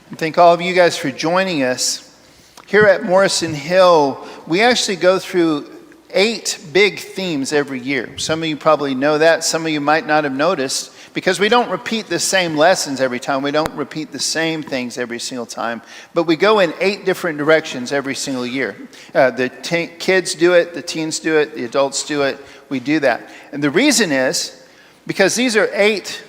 And thank all of you guys for joining us. Here at Morrison Hill, we actually go through 8 big themes every year. Some of you probably know that. Some of you might not have noticed because we don't repeat the same lessons every time. We don't repeat the same things every single time. But we go in 8 different directions every single year. The kids do it, the teens do it, the adults do it. We do that. And the reason is because these are 8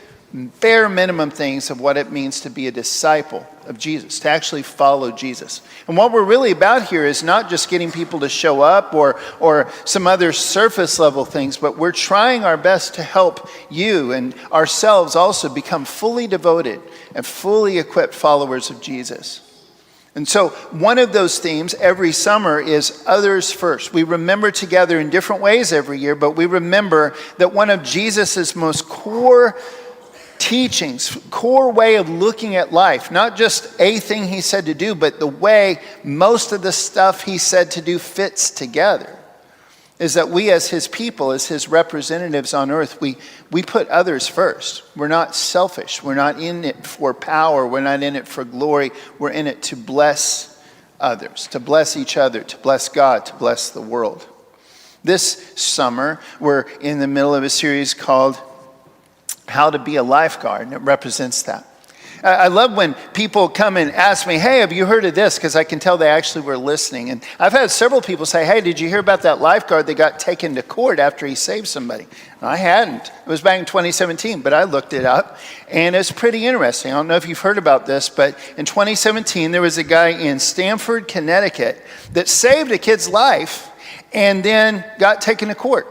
bare minimum things of what it means to be a disciple of Jesus, to actually follow Jesus. And what we're really about here is not just getting people to show up or some other surface level things, but we're trying our best to help you and ourselves also become fully devoted and fully equipped followers of Jesus. And so one of those themes every summer is others first. We remember together in different ways every year, but we remember that one of Jesus's most core teachings, core way of looking at life, not just a thing he said to do, but the way most of the stuff he said to do fits together, is that we as his people, as his representatives on earth, we put others first. We're not selfish. We're not in it for power. We're not in it for glory. We're in it to bless others, to bless each other, to bless God, to bless the world. This summer, we're in the middle of a series called How to Be a Lifeguard, and it represents that. I love when people come and ask me, hey, have you heard of this? Because I can tell they actually were listening. And I've had several people say, hey, did you hear about that lifeguard that got taken to court after he saved somebody? And I hadn't. It was back in 2017, but I looked it up, and it's pretty interesting. I don't know if you've heard about this, but in 2017, there was a guy in Stamford, Connecticut, that saved a kid's life and then got taken to court.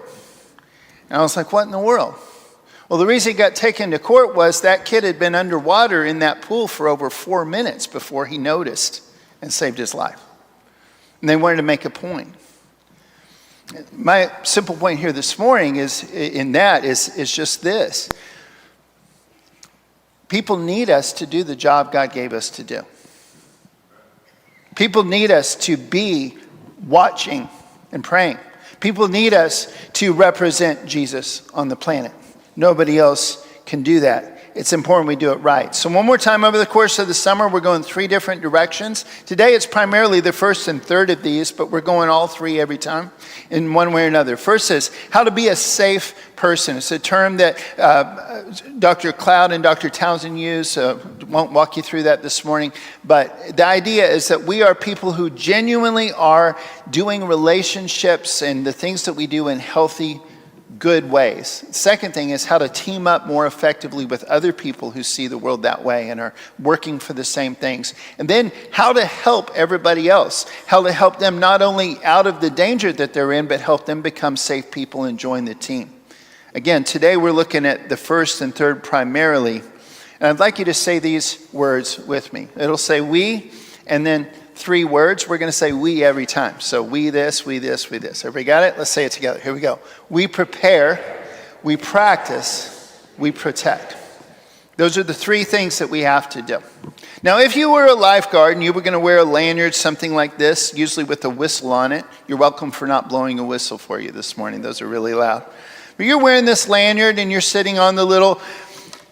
And I was like, what in the world? Well, the reason he got taken to court was that kid had been underwater in that pool for over 4 minutes before he noticed and saved his life. And they wanted to make a point. My simple point here this morning is just this. People need us to do the job God gave us to do. People need us to be watching and praying. People need us to represent Jesus on the planet. Nobody else can do that. It's important we do it right. So one more time, over the course of the summer, we're going 3 different directions. Today, it's primarily the first and third of these, but we're going all 3 every time in one way or another. First is how to be a safe person. It's a term that Dr. Cloud and Dr. Townsend use. Won't walk you through that this morning. But the idea is that we are people who genuinely are doing relationships and the things that we do in healthy, good ways. Second thing is how to team up more effectively with other people who see the world that way and are working for the same things. And then how to help everybody else. How to help them not only out of the danger that they're in, but help them become safe people and join the team. Again, today we're looking at the first and third primarily. And I'd like you to say these words with me. It'll say we, and then 3 words. We're going to say we every time. So we this, we this, we this. Everybody got it? Let's say it together. Here we go. We prepare, we practice, we protect. Those are the 3 things that we have to do. Now, if you were a lifeguard and you were going to wear a lanyard, something like this, usually with a whistle on it, you're welcome for not blowing a whistle for you this morning. Those are really loud. But you're wearing this lanyard and you're sitting on the little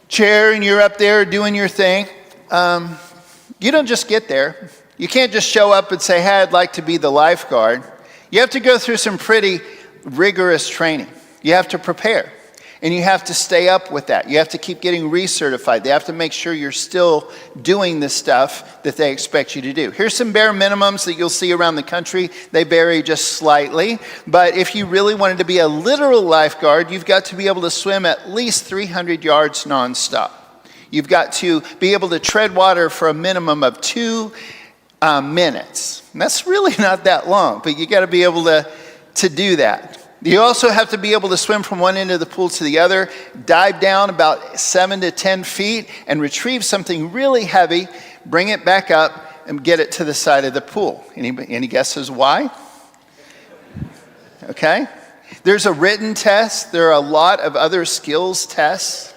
chair and you're up there doing your thing. You don't just get there. You can't just show up and say, hey, I'd like to be the lifeguard. You have to go through some pretty rigorous training. You have to prepare. And you have to stay up with that. You have to keep getting recertified. They have to make sure you're still doing the stuff that they expect you to do. Here's some bare minimums that you'll see around the country. They vary just slightly. But if you really wanted to be a literal lifeguard, you've got to be able to swim at least 300 yards nonstop. You've got to be able to tread water for a minimum of 2 minutes. And that's really not that long, but you got to be able to do that. You also have to be able to swim from one end of the pool to the other, dive down about 7 to 10 feet, and retrieve something really heavy, bring it back up, and get it to the side of the pool. Any guesses why? Okay. There's a written test. There are a lot of other skills tests.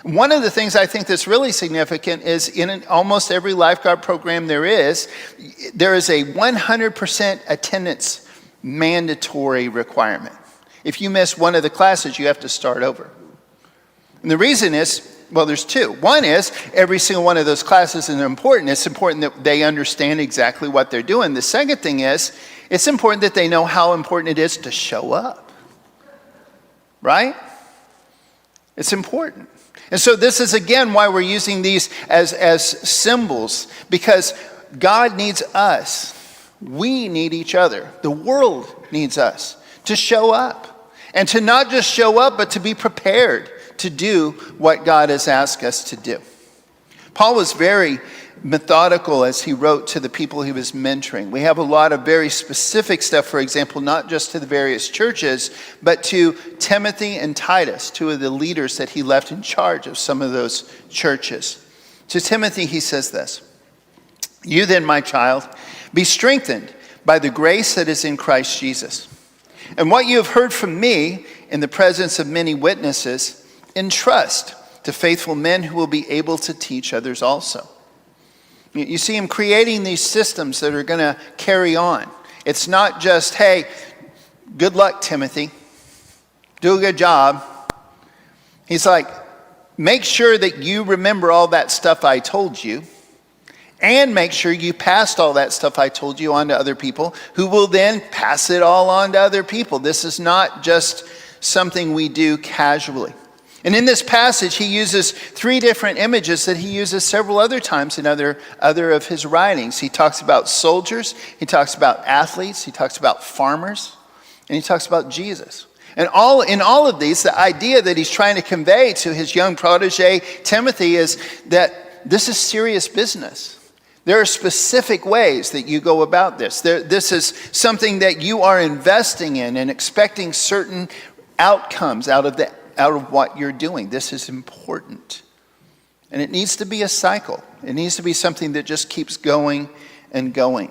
One of the things I think that's really significant is in almost every lifeguard program there is a 100% attendance mandatory requirement. If you miss one of the classes, you have to start over. And the reason is Well, there's two. One is every single one of those classes is important. It's important that they understand exactly what they're doing. The second thing is it's important that they know how important it is to show up. Right? It's important. And so this is, again, why we're using these as symbols, because God needs us. We need each other. The world needs us to show up. And to not just show up, but to be prepared to do what God has asked us to do. Paul was very methodical as he wrote to the people he was mentoring. We have a lot of very specific stuff, for example, not just to the various churches, but to Timothy and Titus, two of the leaders that he left in charge of some of those churches. To Timothy, he says this: "You then, my child, be strengthened by the grace that is in Christ Jesus. And what you have heard from me in the presence of many witnesses, entrust to faithful men who will be able to teach others also." You see him creating these systems that are going to carry on. It's not just, hey, good luck, Timothy. Do a good job. He's like, make sure that you remember all that stuff I told you, and make sure you passed all that stuff I told you on to other people, who will then pass it all on to other people. This is not just something we do casually. And in this passage, he uses three different images that he uses several other times in other of his writings. He talks about soldiers, he talks about athletes, he talks about farmers, and he talks about Jesus. And in all of these, the idea that he's trying to convey to his young protege, Timothy, is that this is serious business. There are specific ways that you go about this. This is something that you are investing in and expecting certain outcomes out of what you're doing. This is important. And it needs to be a cycle. It needs to be something that just keeps going and going.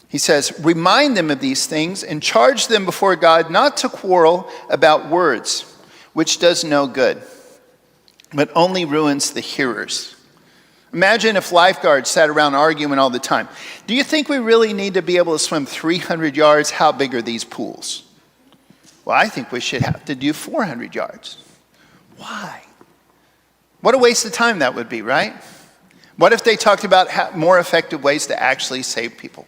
He says, remind them of these things and charge them before God not to quarrel about words, which does no good, but only ruins the hearers. Imagine if lifeguards sat around arguing all the time. Do you think we really need to be able to swim 300 yards? How big are these pools? Well, I think we should have to do 400 yards. Why? What a waste of time that would be, right? What if they talked about more effective ways to actually save people?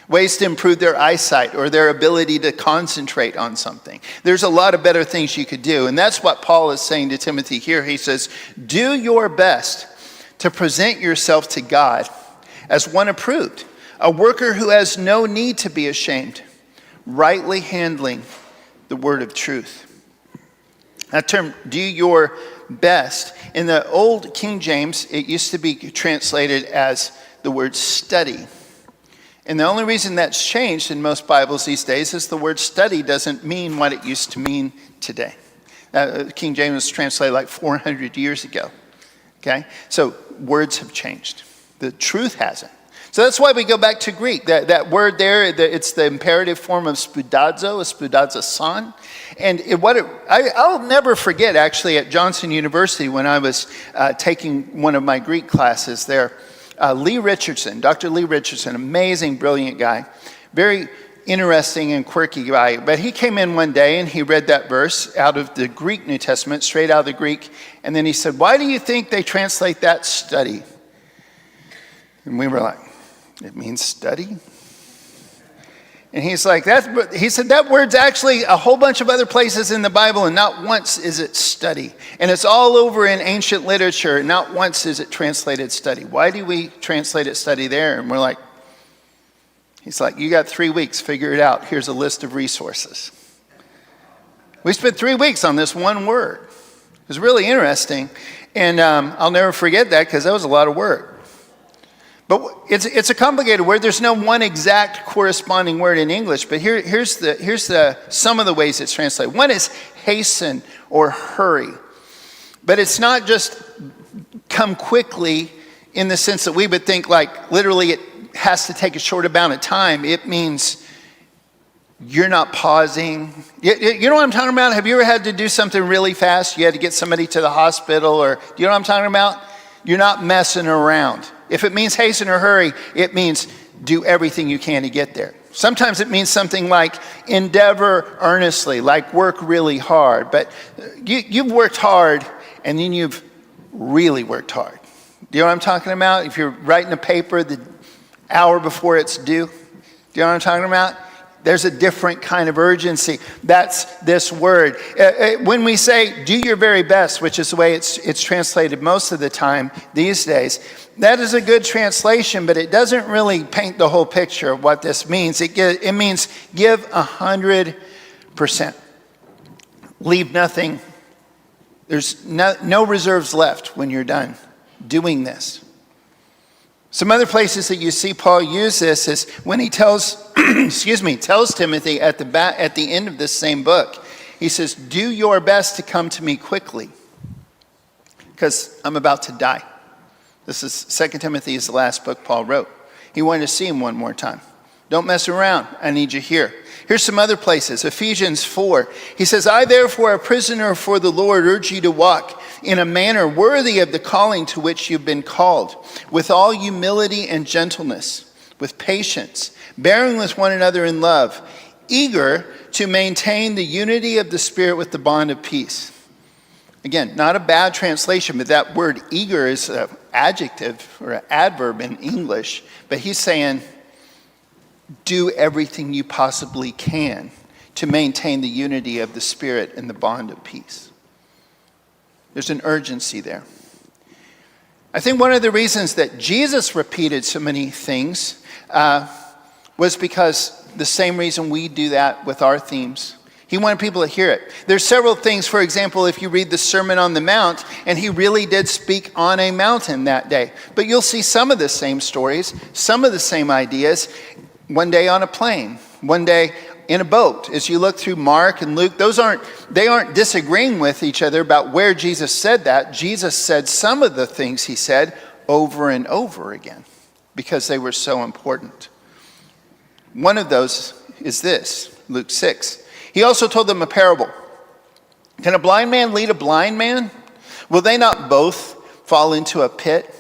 Ways to improve their eyesight or their ability to concentrate on something. There's a lot of better things you could do. And that's what Paul is saying to Timothy here. He says, do your best to present yourself to God as one approved, a worker who has no need to be ashamed, rightly handling the word of truth. That term, do your best. In the old King James, it used to be translated as the word study. And the only reason that's changed in most Bibles these days is the word study doesn't mean what it used to mean today. King James was translated like 400 years ago. Okay? So words have changed. The truth hasn't. So that's why we go back to Greek. That word there, it's the imperative form of spoudazo son. And I'll never forget, actually, at Johnson University when I was taking one of my Greek classes there, Lee Richardson, Dr. Lee Richardson, amazing, brilliant guy, very interesting and quirky guy. But he came in one day and he read that verse out of the Greek New Testament, straight out of the Greek. And then he said, why do you think they translate that study? And we were like, it means study? And he's like, he said that word's actually a whole bunch of other places in the Bible, and not once is it study. And it's all over in ancient literature, and not once is it translated study. Why do we translate it study there? And we're like, he's like, you got 3 weeks, figure it out. Here's a list of resources. We spent 3 weeks on this one word. It was really interesting, and I'll never forget that because that was a lot of work. But it's a complicated word. There's no one exact corresponding word in English, but here's some of the ways it's translated. One is hasten or hurry. But it's not just come quickly in the sense that we would think like literally it has to take a short amount of time. It means you're not pausing. You know what I'm talking about? Have you ever had to do something really fast? You had to get somebody to the hospital, or do you know what I'm talking about? You're not messing around. If it means hasten or hurry, it means do everything you can to get there. Sometimes it means something like endeavor earnestly, like work really hard. But you've worked hard and then you've really worked hard. Do you know what I'm talking about? If you're writing a paper the hour before it's due, do you know what I'm talking about? There's a different kind of urgency. That's this word. When we say, do your very best, which is the way it's translated most of the time these days, that is a good translation, but it doesn't really paint the whole picture of what this means. It means give 100%. Leave nothing. There's no reserves left when you're done doing this. Some other places that you see Paul use this is when he tells Timothy at the end of this same book. He says, do your best to come to me quickly because I'm about to die. This is 2 Timothy is the last book Paul wrote. He wanted to see him one more time. Don't mess around. I need you here. Here's some other places. Ephesians 4. He says, I therefore, a prisoner for the Lord, urge you to walk in a manner worthy of the calling to which you've been called, with all humility and gentleness, with patience, bearing with one another in love, eager to maintain the unity of the Spirit with the bond of peace. Again, not a bad translation, but that word eager is an adjective or an adverb in English. But he's saying, do everything you possibly can to maintain the unity of the Spirit and the bond of peace. There's an urgency there. I think one of the reasons that Jesus repeated so many things was because the same reason we do that with our themes. He wanted people to hear it. There's several things, for example, if you read the Sermon on the Mount, and he really did speak on a mountain that day. But you'll see some of the same stories, some of the same ideas, one day on a plane, one day in a boat. As you look through Mark and Luke, they aren't disagreeing with each other about where Jesus said that. Jesus said some of the things he said over and over again because they were so important. One of those is this, Luke 6. He also told them a parable. Can a blind man lead a blind man? Will they not both fall into a pit?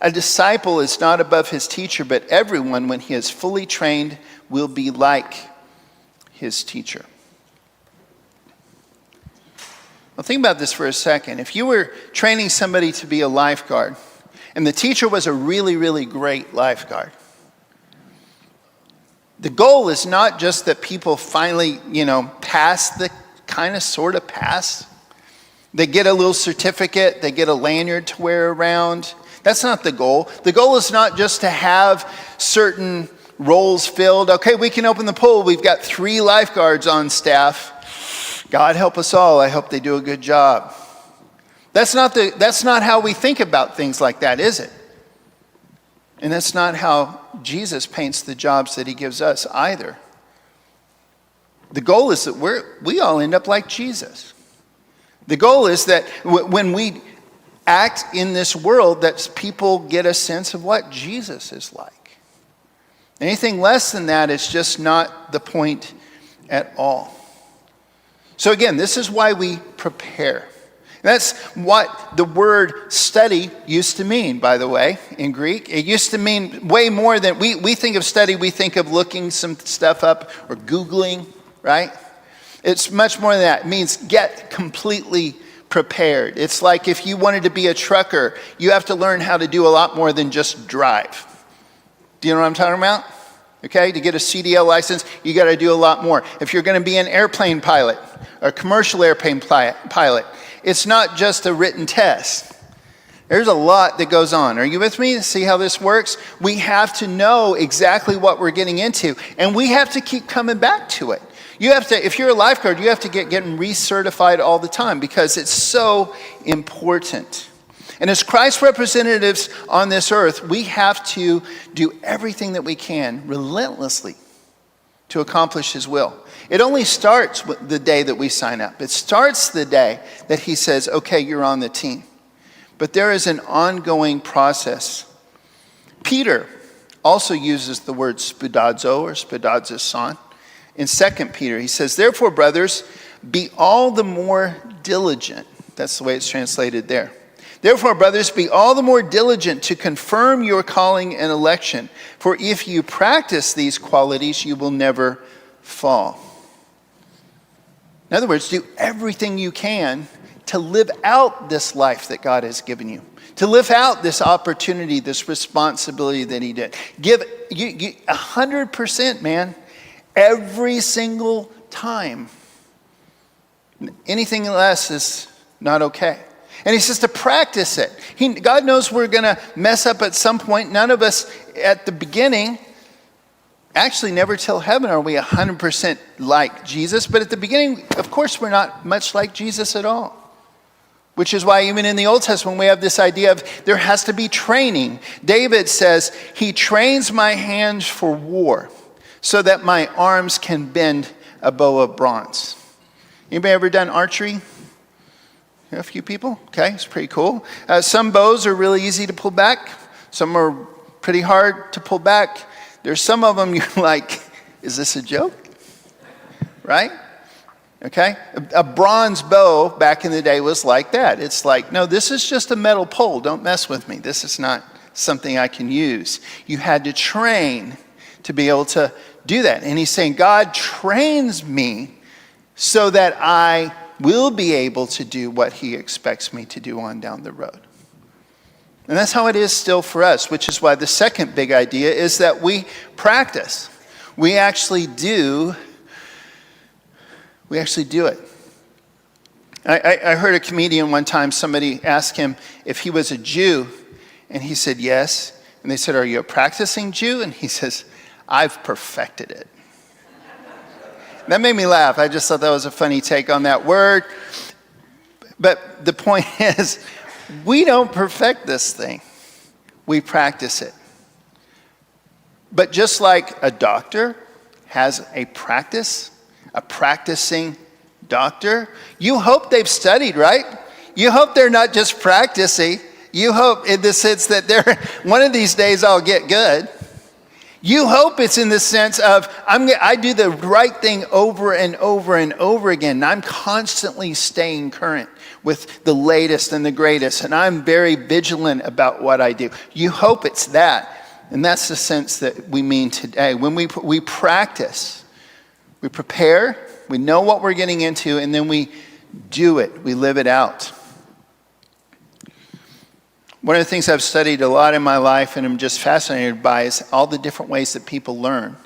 A disciple is not above his teacher, but everyone, when he is fully trained, will be like his teacher. Well, think about this for a second. If you were training somebody to be a lifeguard, and the teacher was a really, really great lifeguard, the goal is not just that people finally, pass the kind of sort of pass. They get a little certificate, they get a lanyard to wear around. That's not the goal. The goal is not just to have certain roles filled. Okay, we can open the pool. We've got 3 lifeguards on staff. God help us all. I hope they do a good job. That's not how we think about things like that, is it? And that's not how Jesus paints the jobs that he gives us either. The goal is that we all end up like Jesus. The goal is that when we act in this world, that people get a sense of what Jesus is like. Anything less than that is just not the point at all. So again, this is why we prepare. That's what the word study used to mean, by the way, in Greek. It used to mean way more than, we think of study, we think of looking some stuff up or Googling, right? It's much more than that. It means get completely prepared. It's like if you wanted to be a trucker, you have to learn how to do a lot more than just drive. Do you know what I'm talking about? Okay, to get a CDL license, you got to do a lot more. If you're going to be an airplane pilot, a commercial airplane pilot, it's not just a written test. There's a lot that goes on. Are you with me? See how this works? We have to know exactly what we're getting into, and we have to keep coming back to it. You have to, if you're a lifeguard, you have to getting recertified all the time because it's so important. And as Christ's representatives on this earth, we have to do everything that we can relentlessly to accomplish his will. It only starts with the day that we sign up. It starts the day that he says, okay, you're on the team. But there is an ongoing process. Peter also uses the word spoudazo or spoudazison. In 2 Peter, he says, therefore, brothers, be all the more diligent. That's the way it's translated there. Therefore, brothers, be all the more diligent to confirm your calling and election. For if you practice these qualities, you will never fall. In other words, do everything you can to live out this life that God has given you, to live out this opportunity, this responsibility that he did. Give you 100%, man, every single time. Anything less is not okay. And he says to practice it. God knows we're going to mess up at some point. None of us at the beginning, actually never till heaven are we 100% like Jesus. But at the beginning, of course, we're not much like Jesus at all. Which is why even in the Old Testament, we have this idea of there has to be training. David says, he trains my hands for war so that my arms can bend a bow of bronze. Anybody ever done archery? A few people? Okay, it's pretty cool. Some bows are really easy to pull back. Some are pretty hard to pull back. There's some of them you're like, is this a joke? Right? Okay? A bronze bow back in the day was like that. It's like, no, this is just a metal pole. Don't mess with me. This is not something I can use. You had to train to be able to do that. And he's saying, God trains me so that I will be able to do what he expects me to do on down the road. And that's how it is still for us, which is why the second big idea is that we practice. We actually do it. I heard a comedian one time, somebody asked him if he was a Jew, and he said yes. And they said, are you a practicing Jew? And he says, I've perfected it. That made me laugh. I just thought that was a funny take on that word. But the point is, we don't perfect this thing. We practice it. But just like a doctor has a practicing doctor, you hope they've studied, right? You hope they're not just practicing. You hope in the sense that one of these days I'll get good. You hope it's in the sense of, I do the right thing over and over and over again. And I'm constantly staying current with the latest and the greatest. And I'm very vigilant about what I do. You hope it's that. And that's the sense that we mean today. When we practice, we prepare, we know what we're getting into, and then we do it. We live it out. One of the things I've studied a lot in my life and I'm just fascinated by is all the different ways that people learn.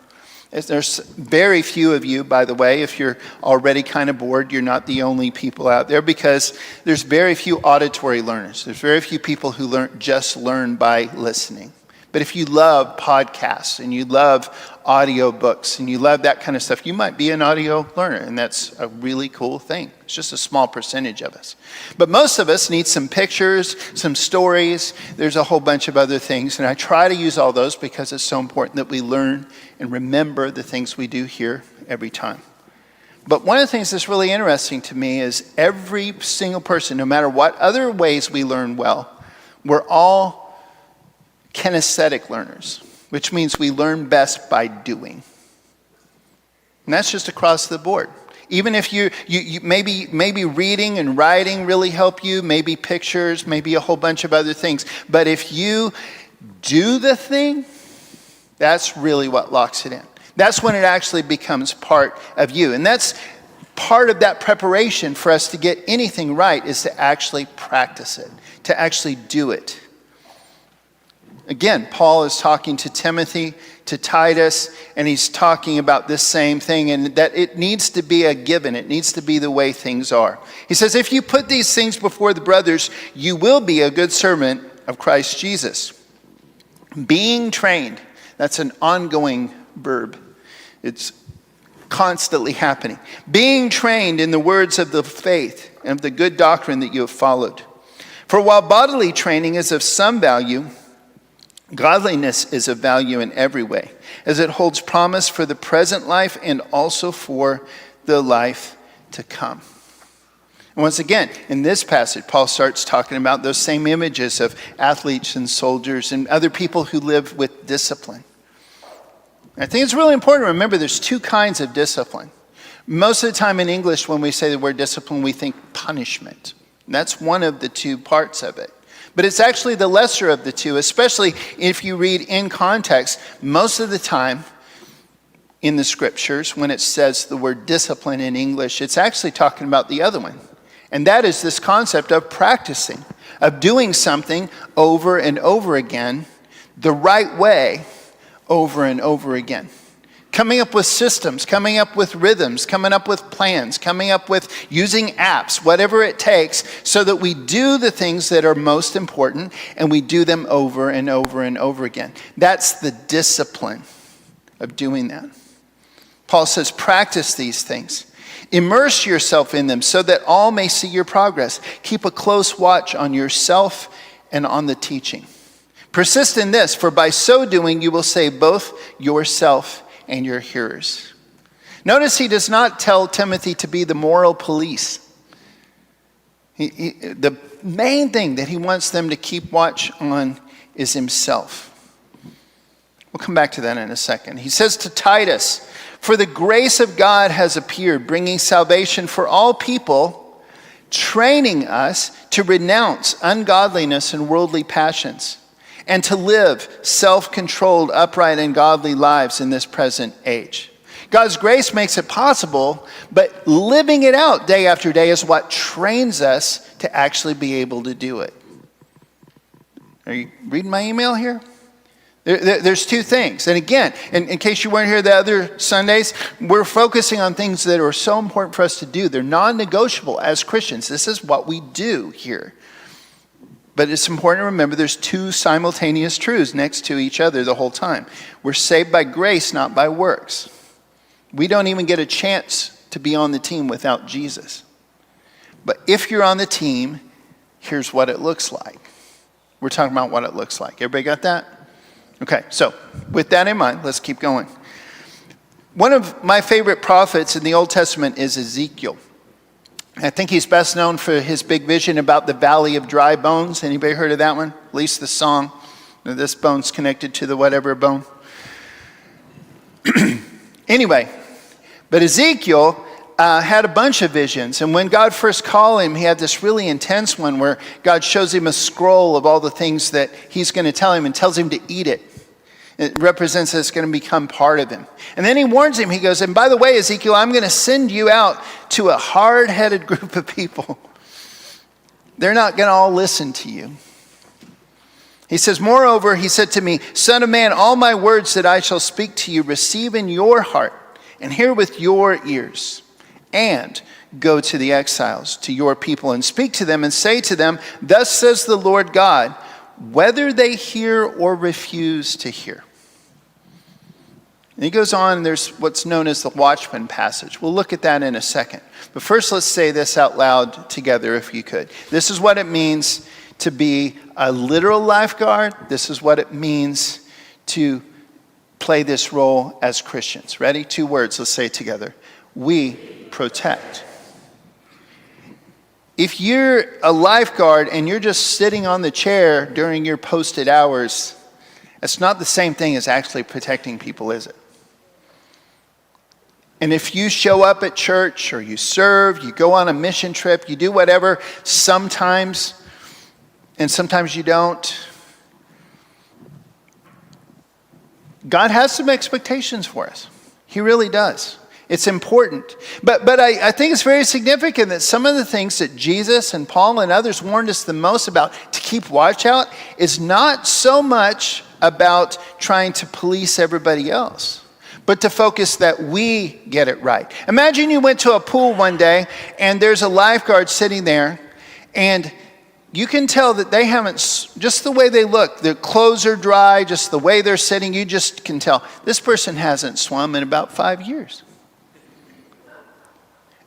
There's very few of you, by the way, if you're already kind of bored, you're not the only people out there, because there's very few auditory learners. There's very few people who learn by listening. But if you love podcasts and you love audio books and you love that kind of stuff, you might be an audio learner, and that's a really cool thing. It's just a small percentage of us. But most of us need some pictures, some stories. There's a whole bunch of other things, and I try to use all those because it's so important that we learn and remember the things we do here every time. But one of the things that's really interesting to me is every single person, no matter what other ways we learn well, we're all kinesthetic learners, which means we learn best by doing. And that's just across the board. Even if you maybe reading and writing really help you, maybe pictures, maybe a whole bunch of other things. But if you do the thing, that's really what locks it in. That's when it actually becomes part of you. And that's part of that preparation for us to get anything right, is to actually practice it, to actually do it. Again, Paul is talking to Timothy, to Titus, and he's talking about this same thing, and that it needs to be a given. It needs to be the way things are. He says, if you put these things before the brothers, you will be a good servant of Christ Jesus. Being trained, that's an ongoing verb. It's constantly happening. Being trained in the words of the faith and of the good doctrine that you have followed. For while bodily training is of some value, godliness is of value in every way, as it holds promise for the present life and also for the life to come. And once again, in this passage, Paul starts talking about those same images of athletes and soldiers and other people who live with discipline. I think it's really important to remember there's two kinds of discipline. Most of the time in English, when we say the word discipline, we think punishment. And that's one of the two parts of it. But it's actually the lesser of the two, especially if you read in context. Most of the time in the scriptures, when it says the word discipline in English, it's actually talking about the other one. And that is this concept of practicing, of doing something over and over again, the right way, over and over again. Coming up with systems, coming up with rhythms, coming up with plans, coming up with using apps, whatever it takes, so that we do the things that are most important and we do them over and over and over again. That's the discipline of doing that. Paul says, practice these things. Immerse yourself in them so that all may see your progress. Keep a close watch on yourself and on the teaching. Persist in this, for by so doing you will save both yourself and your hearers. Notice he does not tell Timothy to be the moral police. The main thing that he wants them to keep watch on is himself. We'll come back to that in a second. He says to Titus, for the grace of God has appeared, bringing salvation for all people, training us to renounce ungodliness and worldly passions, and to live self-controlled, upright, and godly lives in this present age. God's grace makes it possible, but living it out day after day is what trains us to actually be able to do it. Are you reading my email here? There's two things. And again, in case you weren't here the other Sundays, we're focusing on things that are so important for us to do. They're non-negotiable as Christians. This is what we do here. But it's important to remember there's two simultaneous truths next to each other the whole time. We're saved by grace, not by works. We don't even get a chance to be on the team without Jesus. But if you're on the team, here's what it looks like. We're talking about what it looks like. Everybody got that? Okay, so with that in mind, let's keep going. One of my favorite prophets in the Old Testament is Ezekiel. I think he's best known for his big vision about the valley of dry bones. Anybody heard of that one? At least the song. This bone's connected to the whatever bone. Anyway, but Ezekiel had a bunch of visions. And when God first called him, he had this really intense one where God shows him a scroll of all the things that he's going to tell him and tells him to eat it. It represents that it's going to become part of him. And then he warns him. He goes, and by the way, Ezekiel, I'm going to send you out to a hard-headed group of people. They're not going to all listen to you. He says, moreover, he said to me, Son of man, all my words that I shall speak to you, receive in your heart and hear with your ears. And go to the exiles, to your people, and speak to them and say to them, thus says the Lord God, whether they hear or refuse to hear. And he goes on, and there's what's known as the Watchman passage. We'll look at that in a second. But first, let's say this out loud together, if you could. This is what it means to be a literal lifeguard. This is what it means to play this role as Christians. Ready? 2 words. Let's say it together. We protect. If you're a lifeguard and you're just sitting on the chair during your posted hours, it's not the same thing as actually protecting people, is it? And if you show up at church or you serve, you go on a mission trip, you do whatever, sometimes, and sometimes you don't, God has some expectations for us. He really does. It's important. But I think it's very significant that some of the things that Jesus and Paul and others warned us the most about to keep watch out is not so much about trying to police everybody else, but to focus that we get it right. Imagine you went to a pool one day and there's a lifeguard sitting there and you can tell that they haven't, just the way they look, their clothes are dry, just the way they're sitting, you just can tell this person hasn't swum in about 5 years.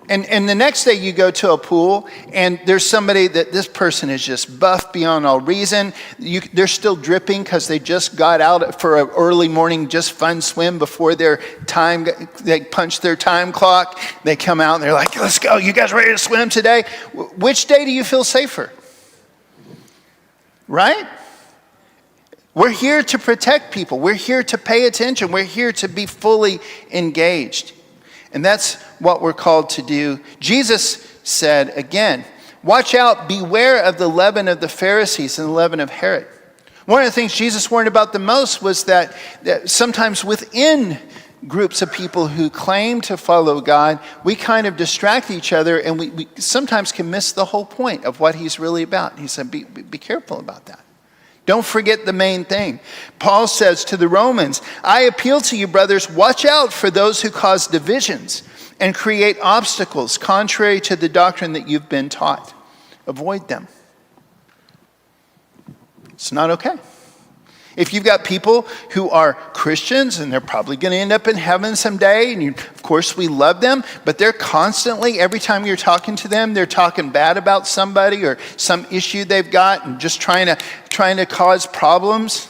And the next day you go to a pool and there's somebody that this person is just buff beyond all reason. They're still dripping because they just got out for an early morning just fun swim before their time. They punch their time clock. They come out and they're like, let's go. You guys ready to swim today? Which day do you feel safer? Right? We're here to protect people. We're here to pay attention. We're here to be fully engaged. And that's what we're called to do. Jesus said, again, watch out, beware of the leaven of the Pharisees and the leaven of Herod. One of the things Jesus warned about the most was that sometimes within groups of people who claim to follow God, we kind of distract each other, and we sometimes can miss the whole point of what he's really about. He said, be careful about that. Don't forget the main thing. Paul says to the Romans, I appeal to you, brothers, watch out for those who cause divisions and create obstacles contrary to the doctrine that you've been taught. Avoid them. It's not okay. If you've got people who are Christians, and they're probably going to end up in heaven someday, and of course we love them, but they're constantly, every time you're talking to them, they're talking bad about somebody or some issue they've got and just trying to cause problems.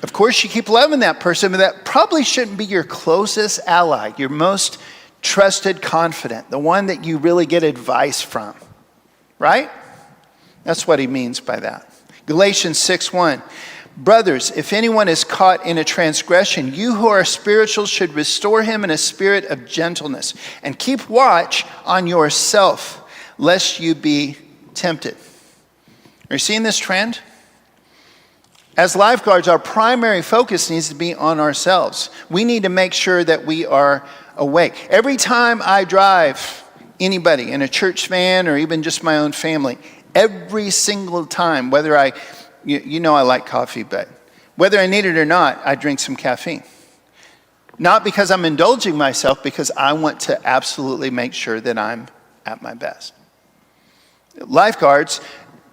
Of course you keep loving that person, but that probably shouldn't be your closest ally, your most trusted confidant, the one that you really get advice from, right? That's what he means by that. Galatians 6:1. Brothers, if anyone is caught in a transgression, you who are spiritual should restore him in a spirit of gentleness, and keep watch on yourself, lest you be tempted. Are you seeing this trend? As lifeguards, our primary focus needs to be on ourselves. We need to make sure that we are awake. Every time I drive anybody in a church van or even just my own family, every single time, whether you know I like coffee, but whether I need it or not, I drink some caffeine. Not because I'm indulging myself, because I want to absolutely make sure that I'm at my best. Lifeguards,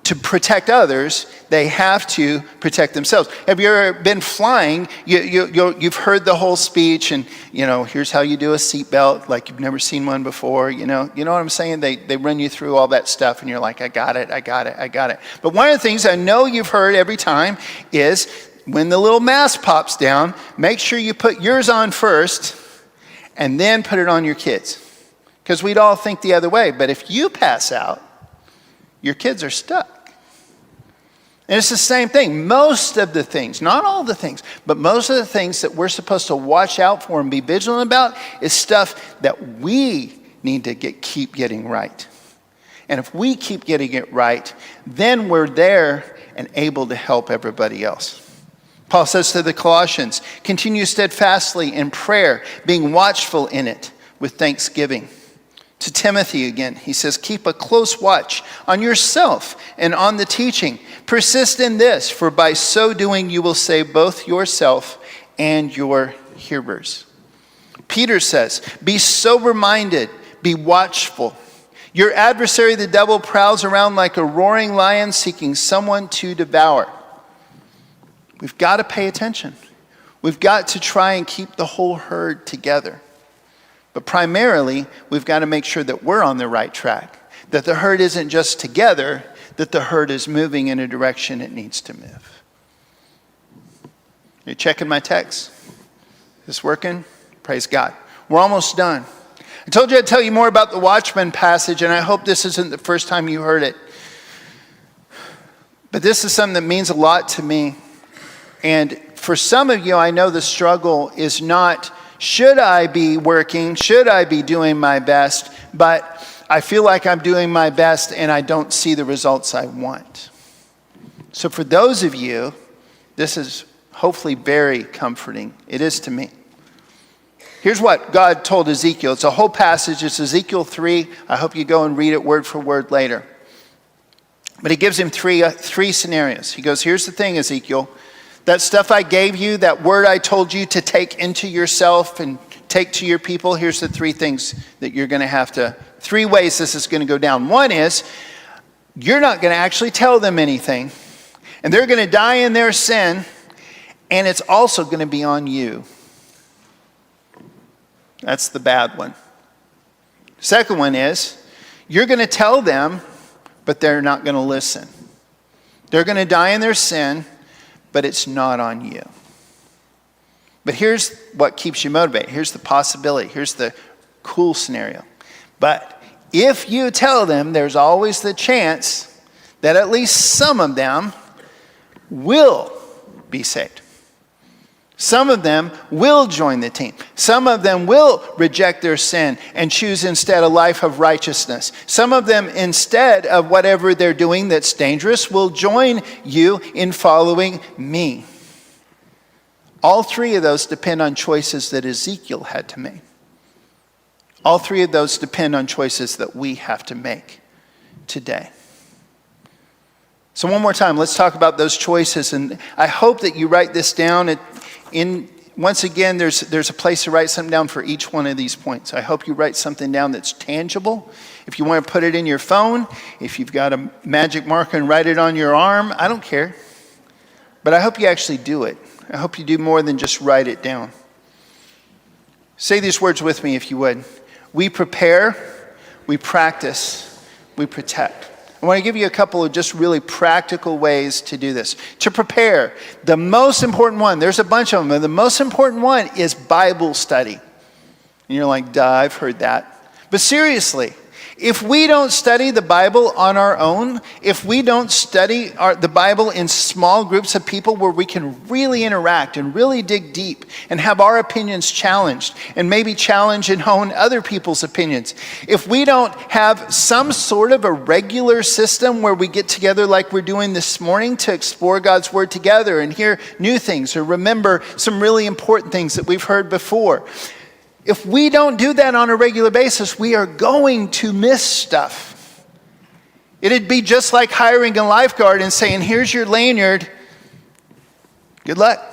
to protect others, they have to protect themselves. Have you ever been flying? You've heard the whole speech, and here's how you do a seatbelt, like you've never seen one before. You know what I'm saying? They run you through all that stuff, and you're like, I got it. But one of the things I know you've heard every time is when the little mask pops down, make sure you put yours on first, and then put it on your kids, because we'd all think the other way. But if you pass out, your kids are stuck. And it's the same thing. Most of the things, not all the things, but most of the things that we're supposed to watch out for and be vigilant about is stuff that we need to keep getting right. And if we keep getting it right, then we're there and able to help everybody else. Paul says to the Colossians, continue steadfastly in prayer, being watchful in it with thanksgiving. To Timothy again, he says, keep a close watch on yourself and on the teaching. Persist in this, for by so doing you will save both yourself and your hearers. Peter says, be sober-minded, be watchful. Your adversary, the devil, prowls around like a roaring lion seeking someone to devour. We've got to pay attention. We've got to try and keep the whole herd together. But primarily, we've got to make sure that we're on the right track, that the herd isn't just together, that the herd is moving in a direction it needs to move. You're checking my text? Is this working? Praise God. We're almost done. I told you I'd tell you more about the Watchman passage, and I hope this isn't the first time you heard it. But this is something that means a lot to me. And for some of you, I know the struggle is not, should I be working? Should I be doing my best? But I feel like I'm doing my best and I don't see the results I want. So for those of you, this is hopefully very comforting. It is to me. Here's what God told Ezekiel. It's a whole passage. It's Ezekiel 3. I hope you go and read it word for word later. But he gives him three scenarios. He goes, here's the thing, Ezekiel. That stuff I gave you, that word I told you to take into yourself and take to your people, here's the three things that you're going to have to, three ways this is going to go down. One is, you're not going to actually tell them anything. And they're going to die in their sin. And it's also going to be on you. That's the bad one. Second one is, you're going to tell them, but they're not going to listen. They're going to die in their sin, but it's not on you. But here's what keeps you motivated. Here's the possibility. Here's the cool scenario. But if you tell them, there's always the chance that at least some of them will be saved. Some of them will join the team. Some of them will reject their sin and choose instead a life of righteousness. Some of them, instead of whatever they're doing that's dangerous, will join you in following me. All three of those depend on choices that Ezekiel had to make. All three of those depend on choices that we have to make today. So one more time, let's talk about those choices. And I hope that you write this down. Once again, there's a place to write something down for each one of these points. I hope you write something down that's tangible. If you want to put it in your phone, if you've got a magic marker and write it on your arm, I don't care. But I hope you actually do it. I hope you do more than just write it down. Say these words with me if you would. We prepare, we practice, we protect. I want to give you a couple of just really practical ways to do this. To prepare, the most important one, there's a bunch of them, but the most important one is Bible study. And you're like, duh, I've heard that. But seriously, if we don't study the Bible on our own, if we don't study the Bible in small groups of people where we can really interact and really dig deep and have our opinions challenged and maybe challenge and hone other people's opinions, if we don't have some sort of a regular system where we get together like we're doing this morning to explore God's Word together and hear new things or remember some really important things that we've heard before, if we don't do that on a regular basis, we are going to miss stuff. It'd be just like hiring a lifeguard and saying, here's your lanyard. Good luck.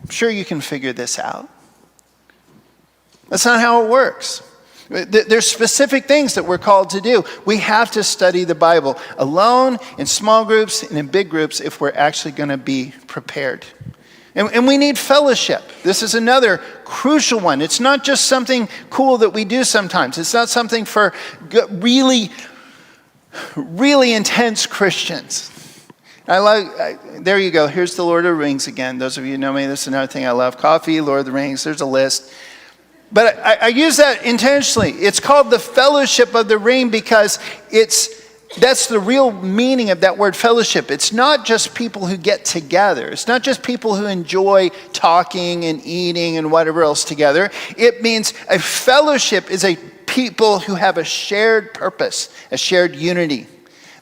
I'm sure you can figure this out. That's not how it works. There's specific things that we're called to do. We have to study the Bible alone, in small groups, and in big groups if we're actually going to be prepared. And we need fellowship. This is another crucial one. It's not just something cool that we do sometimes. It's not something for really, really intense Christians. There you go. Here's the Lord of the Rings again. Those of you who know me, this is another thing I love. Coffee, Lord of the Rings, there's a list. But I use that intentionally. It's called the Fellowship of the Ring because that's the real meaning of that word fellowship. It's not just people who get together. It's not just people who enjoy talking and eating and whatever else together. It means a fellowship is a people who have a shared purpose, a shared unity.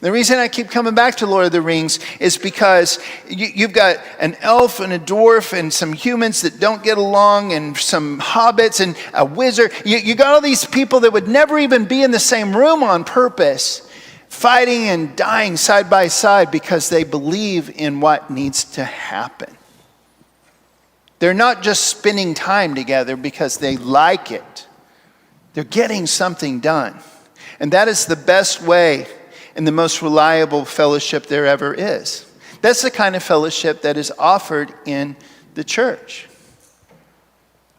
The reason I keep coming back to Lord of the Rings is because you've got an elf and a dwarf and some humans that don't get along and some hobbits and a wizard. You got all these people that would never even be in the same room on purpose, fighting and dying side by side because they believe in what needs to happen. They're not just spending time together because they like it. They're getting something done. And that is the best way and the most reliable fellowship there ever is. That's the kind of fellowship that is offered in the church.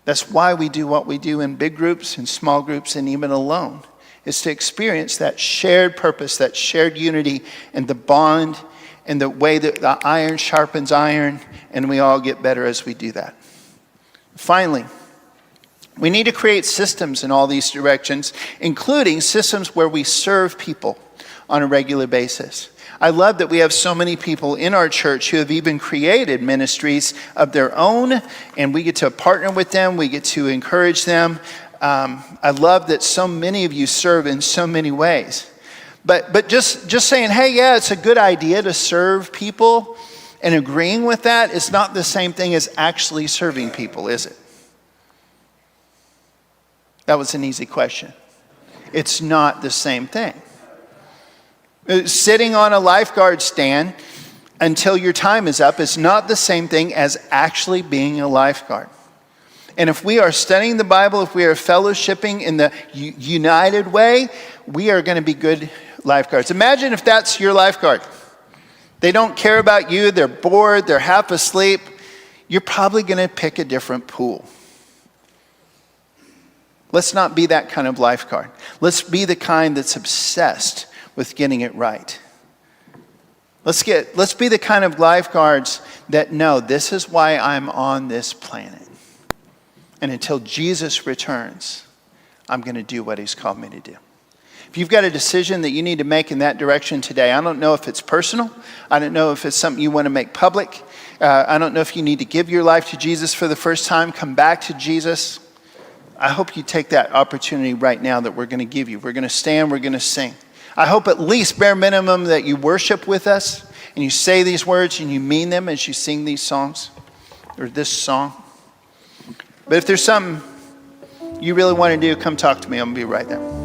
That's why we do what we do in big groups, in small groups, and even alone. Is to experience that shared purpose, that shared unity, and the bond, and the way that the iron sharpens iron, and we all get better as we do that. Finally, we need to create systems in all these directions, including systems where we serve people on a regular basis. I love that we have so many people in our church who have even created ministries of their own, and we get to partner with them, we get to encourage them. I love that so many of you serve in so many ways. But just saying, hey, yeah, it's a good idea to serve people and agreeing with that is not the same thing as actually serving people, is it? That was an easy question. It's not the same thing. Sitting on a lifeguard stand until your time is up is not the same thing as actually being a lifeguard. And if we are studying the Bible, if we are fellowshipping in the united way, we are going to be good lifeguards. Imagine if that's your lifeguard. They don't care about you. They're bored. They're half asleep. You're probably going to pick a different pool. Let's not be that kind of lifeguard. Let's be the kind that's obsessed with getting it right. Let's be the kind of lifeguards that know this is why I'm on this planet. And until Jesus returns, I'm going to do what he's called me to do. If you've got a decision that you need to make in that direction today, I don't know if it's personal. I don't know if it's something you want to make public. I don't know if you need to give your life to Jesus for the first time, come back to Jesus. I hope you take that opportunity right now that we're going to give you. We're going to stand, we're going to sing. I hope at least bare minimum that you worship with us and you say these words and you mean them as you sing these songs. or this song. But if there's something you really want to do, come talk to me. I'm going to be right there.